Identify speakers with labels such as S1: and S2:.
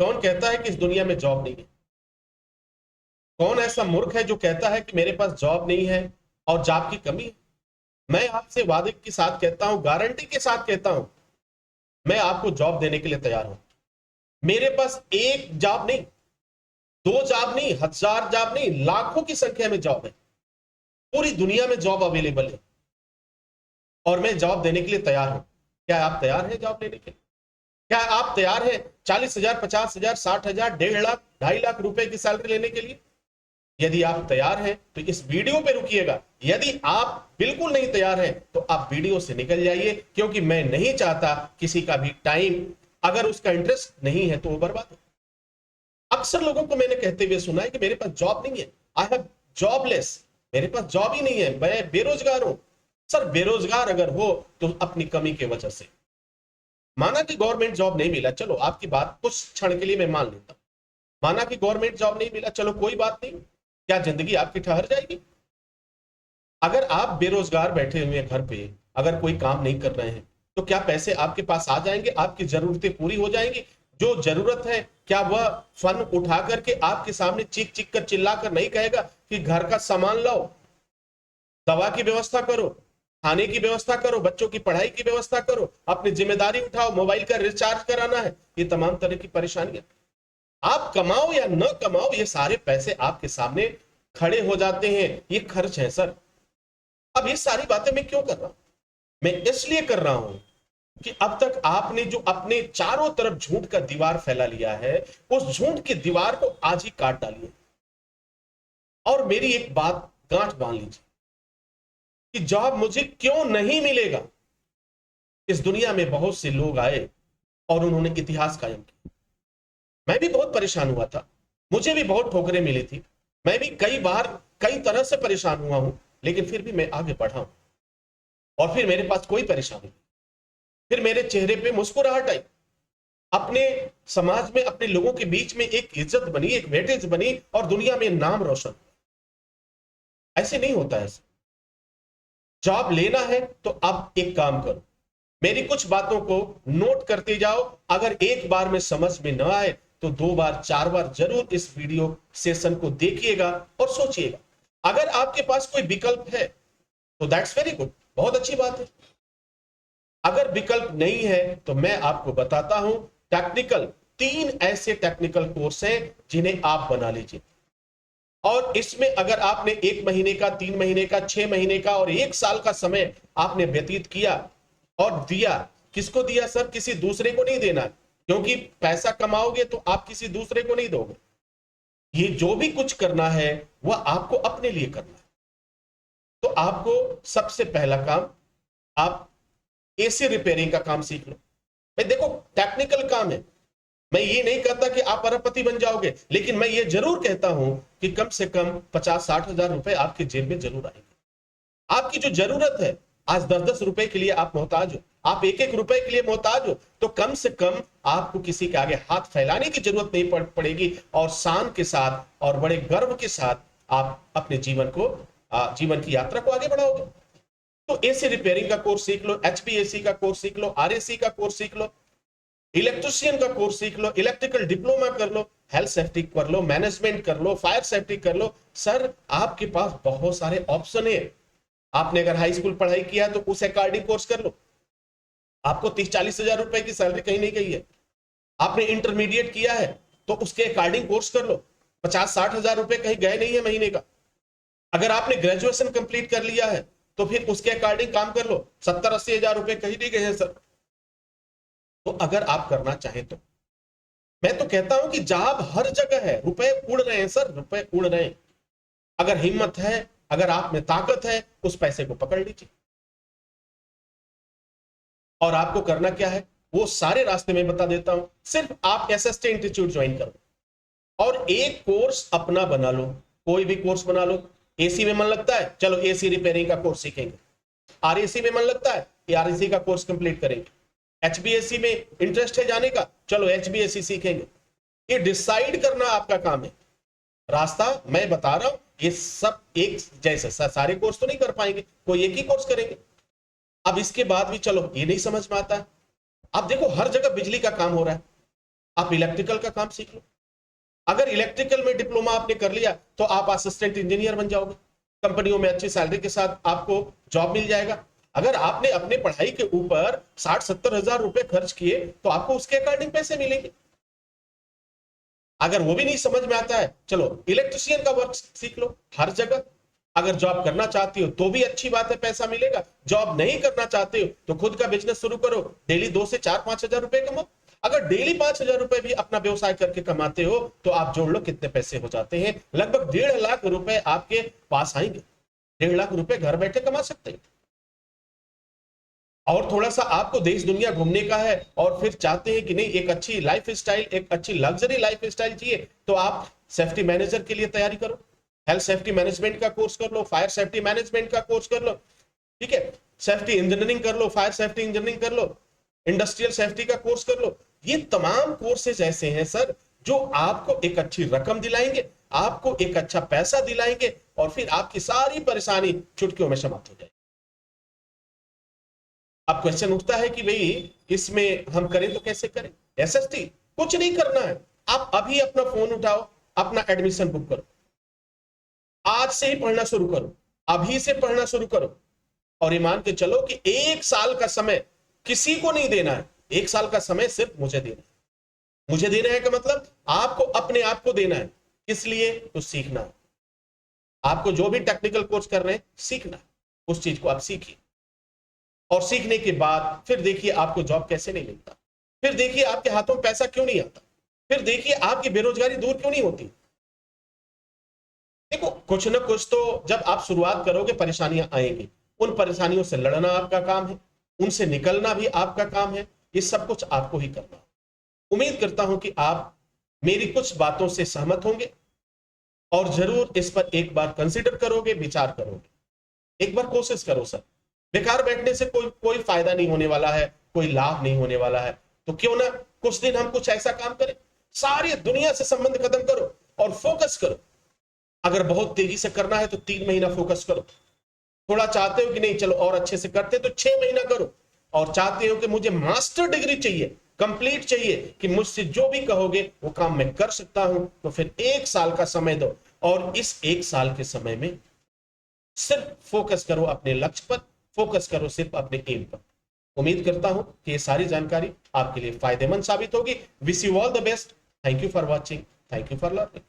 S1: कौन कहता है कि इस दुनिया में जॉब नहीं है? कौन ऐसा मूर्ख है जो कहता है कि मेरे पास जॉब नहीं है और जॉब की कमी है? मैं आपसे वादे के साथ कहता हूं, गारंटी के साथ कहता हूं, मैं आपको जॉब देने के लिए तैयार हूं। मेरे पास एक जॉब नहीं, दो जॉब नहीं, हजार जॉब नहीं, लाखों की संख्या में जॉब है। पूरी दुनिया में जॉब अवेलेबल है और मैं जॉब देने के लिए तैयार हूं। क्या आप तैयार हैं जॉब लेने के लिए? क्या आप तैयार हैं 40,000, 50,000, 60,000, 1.5 लाख, 2.5 लाख रुपए की सैलरी लेने के लिए? यदि आप तैयार हैं तो इस वीडियो पे रुकिएगा। यदि आप बिल्कुल नहीं तैयार हैं तो आप वीडियो से निकल जाइए, क्योंकि मैं नहीं चाहता किसी का भी टाइम, अगर उसका इंटरेस्ट नहीं है तो वो बर्बाद हो। अक्सर लोगों को मैंने कहते हुए सुना है कि मेरे पास जॉब नहीं है, आई हैव जॉबलेस, मेरे पास जॉब ही नहीं है, मैं बेरोजगार हूं। सर, बेरोजगार अगर हो तो अपनी कमी की वजह से। माना कि गवर्नमेंट जॉब नहीं मिला, चलो आपकी बात कुछ क्षण के लिए मैं मान लेता हूं। माना कि गवर्नमेंट जॉब नहीं मिला, चलो कोई बात नहीं। क्या जिंदगी आपकी ठहर जाएगी? अगर आप बेरोजगार बैठे हुए हैं घर पे, अगर कोई काम नहीं कर रहे हैं, तो क्या पैसे आपके पास आ जाएंगे? आपकी जरूरतें पूरी हो जाएंगी? जो जरूरत है, क्या वह फन उठा करके आपके सामने चीख चीख कर चिल्ला कर नहीं कहेगा कि घर का सामान लाओ, दवा की व्यवस्था करो, खाने की व्यवस्था करो, बच्चों की पढ़ाई की व्यवस्था करो, अपनी जिम्मेदारी उठाओ, मोबाइल का रिचार्ज कराना है, ये तमाम तरह की परेशानियां। आप कमाओ या न कमाओ, ये सारे पैसे आपके सामने खड़े हो जाते हैं। ये खर्च है सर। अब ये सारी बातें मैं क्यों कर रहा हूं? मैं इसलिए कर रहा हूं कि अब तक आपने जो अपने चारों तरफ झूठ का दीवार फैला लिया है, उस झूठ की दीवार को आज ही काट डालिए। और मेरी एक बात गांठ बांध लीजिए कि जॉब मुझे क्यों नहीं मिलेगा। इस दुनिया में बहुत से लोग आए और उन्होंने इतिहास कायम किया। मैं भी बहुत परेशान हुआ था, मुझे भी बहुत ठोकरें मिली थी, मैं भी कई बार कई तरह से परेशान हुआ हूं, लेकिन फिर भी मैं आगे बढ़ा हूं। और फिर मेरे पास कोई परेशानी नहीं, फिर मेरे चेहरे पे मुस्कुराहट आई। अपने समाज में, अपने लोगों के बीच में एक इज्जत बनी, एक वेटेज बनी और दुनिया में नाम रोशन। ऐसे नहीं होता है। जॉब लेना है तो अब एक काम करो, मेरी कुछ बातों को नोट करते जाओ। अगर एक बार में समझ में ना आए तो 2 बार 4 बार जरूर इस वीडियो सेशन को देखिएगा और सोचिएगा। अगर आपके पास कोई विकल्प है तो दैट्स वेरी गुड, बहुत अच्छी बात है। अगर विकल्प नहीं है तो मैं आपको बताता हूं, टेक्निकल 3 ऐसे टेक्निकल कोर्स हैं जिन्हें आप बना लीजिए। और इसमें अगर आपने 1 महीने का, 3 महीने का, 6 महीने का और 1 साल का समय आपने व्यतीत किया और दिया, किसको दिया सर? किसी दूसरे को नहीं देना, क्योंकि पैसा कमाओगे तो आप किसी दूसरे को नहीं दोगे। ये जो भी कुछ करना है वह आपको अपने लिए करना है। तो आपको सबसे पहला काम, आप एसी रिपेयरिंग का काम सीख लो। भाई देखो, टेक्निकल काम है। मैं ये नहीं कहता कि आप अरबपति बन जाओगे, लेकिन मैं ये जरूर कहता हूं कि कम से कम 50-60 हजार रुपए आपकी जेब में जरूर आएंगे। आपकी जो जरूरत है, आज 10-10 रुपए के लिए आप मोहताज हो, आप 1-1 रुपए के लिए मोहताज हो, तो कम से कम आपको किसी के आगे हाथ फैलाने की जरूरत नहीं पड़ेगी और शान के साथ और बड़े गर्व के साथ आप अपने जीवन की यात्रा को आगे बढ़ाओगे। तो एसी रिपेयरिंग का कोर्स सीख लो, एचपीएसी का कोर्स सीख लो, आरएसी का कोर्स सीख लो, इलेक्ट्रिशियन का कोर्स सीख लो, इलेक्ट्रिकल डिप्लोमा कर लो, हेल्थ सेफ्टी कर लो, मैनेजमेंट कर लो, फायर सेफ्टी कर लो। सर, आपके पास बहुत सारे ऑप्शन है। आपने अगर हाई स्कूल पढ़ाई किया तो उस अकॉर्डिंग कोर्स कर लो, आपको 30-40 हजार रुपए की सैलरी कहीं नहीं गई है। आपने इंटरमीडिएट किया है तो उसके अकॉर्डिंग कोर्स कर लो, 50-60 हजार रुपए कहीं गए नहीं है महीने का। अगर आपने ग्रेजुएशन कंप्लीट कर लिया है तो फिर उसके अकॉर्डिंग काम कर लो, 70-80 हजार रुपए कहीं नहीं गए हैं सर। तो अगर आप करना चाहें तो मैं तो कहता हूं कि जॉब हर जगह है, रुपए उड़ रहे हैं सर, रुपए उड़ रहे हैं। अगर हिम्मत है, अगर आप में ताकत है, उस पैसे को पकड़ लीजिए। और आपको करना क्या है, वो सारे रास्ते में बता देता हूं। सिर्फ आप एसएसटी इंस्टीट्यूट ज्वाइन करो और एक कोर्स अपना बना लो, कोई भी कोर्स बना लो। एसी में मन लगता है, चलो एसी रिपेयरिंग का कोर्स सीखेंगे। आरएसी में मन लगता है, आरएसी का कोर्स कंप्लीट करेंगे। एचबीएससी में इंटरेस्ट है जाने का, चलो एचबीएससी सीखेंगे। ये डिसाइड करना आपका काम है। रास्ता मैं बता रहा हूं, ये सब एक जैसे सारे कोर्स तो नहीं कर पाएंगे, कोई एक ही कोर्स करेंगे। अब इसके बाद भी चलो ये नहीं समझ में आता है। अब देखो, हर जगह बिजली का काम हो रहा है, आप इलेक्ट्रिकल का काम सीख लो। अगर इलेक्ट्रिकल में डिप्लोमा आपने कर लिया तो आप असिस्टेंट इंजीनियर बन जाओगे, कंपनियों में अच्छी सैलरी के साथ आपको जॉब मिल जाएगा। अगर आपने अपने पढ़ाई के ऊपर 60-70 हजार रुपए खर्च किए तो आपको उसके अकॉर्डिंग पैसे मिलेंगे। अगर वो भी नहीं समझ में आता है, चलो इलेक्ट्रिशियन का वर्क सीख लो हर जगह। अगर जॉब करना चाहती हो तो भी अच्छी बात है, पैसा मिलेगा। जॉब नहीं करना चाहते हो तो खुद का बिजनेस शुरू करो, डेली 2 से 4-5 हजार रुपए कमाओ। अगर डेली 5 हजार रुपए भी अपना व्यवसाय करके कमाते हो तो आप जोड़ लो कितने पैसे हो जाते हैं, लगभग 1.5 लाख रुपए आपके पास आएंगे। 1.5 लाख रुपए घर बैठे कमा सकते हैं। और थोड़ा सा आपको देश दुनिया घूमने का है और फिर चाहते हैं कि नहीं एक अच्छी लाइफ स्टाइल, एक अच्छी लग्जरी लाइफ स्टाइल चाहिए, तो आप सेफ्टी मैनेजर के लिए तैयारी करो, हेल्थ सेफ्टी मैनेजमेंट का कोर्स कर लो, फायर सेफ्टी मैनेजमेंट का कोर्स कर लो, ठीक है, सेफ्टी इंजीनियरिंग कर लो, फायर सेफ्टी इंजीनियरिंग कर लो, इंडस्ट्रियल सेफ्टी का कोर्स कर लो। ये तमाम कोर्सेज ऐसे हैं सर जो आपको एक अच्छी रकम दिलाएंगे, आपको एक अच्छा पैसा दिलाएंगे और फिर आपकी सारी परेशानी चुटकियों में समाप्त हो जाएगी। अब क्वेश्चन उठता है कि भाई इसमें हम करें तो कैसे करें? एसएसटी कुछ नहीं करना है, आप अभी अपना फोन उठाओ, अपना एडमिशन बुक करो, आज से ही पढ़ना शुरू करो, अभी से पढ़ना शुरू करो। और ये मान के चलो कि 1 साल का समय किसी को नहीं देना है, 1 साल का समय सिर्फ मुझे देना है। मुझे देना है का मतलब आपको अपने आप को देना है। किस लिए? तो सीखना है। आपको जो भी टेक्निकल कोर्स कर रहे हैं सीखना है, उस चीज को आप सीखिए। और सीखने के बाद फिर देखिए आपको जॉब कैसे नहीं मिलता, फिर देखिए आपके हाथों में पैसा क्यों नहीं आता, फिर देखिए आपकी बेरोजगारी दूर क्यों नहीं होती। देखो कुछ ना कुछ तो जब आप शुरुआत करोगे परेशानियां आएंगी, उन परेशानियों से लड़ना आपका काम है, उनसे निकलना भी आपका काम है, ये सब कुछ आपको ही करना है। उम्मीद करता हूं कि आप मेरी कुछ बातों से सहमत होंगे और जरूर इस पर एक बार कंसिडर करोगे, विचार करोगे। एक बार कोशिश करो सर, बेकार बैठने से कोई कोई फायदा नहीं होने वाला है, कोई लाभ नहीं होने वाला है। तो क्यों ना कुछ दिन हम कुछ ऐसा काम करें, सारी दुनिया से संबंध खत्म करो और फोकस करो। अगर बहुत तेजी से करना है तो 3 महीना फोकस करो, थोड़ा चाहते हो कि नहीं चलो और अच्छे से करते तो 6 महीना करो, और चाहते हो कि मुझे मास्टर डिग्री चाहिए, कंप्लीट चाहिए, कि मुझसे जो भी कहोगे वो काम मैं कर सकता हूं, तो फिर 1 साल का समय दो और इस 1 साल के समय में सिर्फ फोकस करो अपने लक्ष्य पर, फोकस करो सिर्फ अपने एम पर। उम्मीद करता हूं कि ये सारी जानकारी आपके लिए फायदेमंद साबित होगी। Wish you all the best. Thank you for watching, thank you for learning.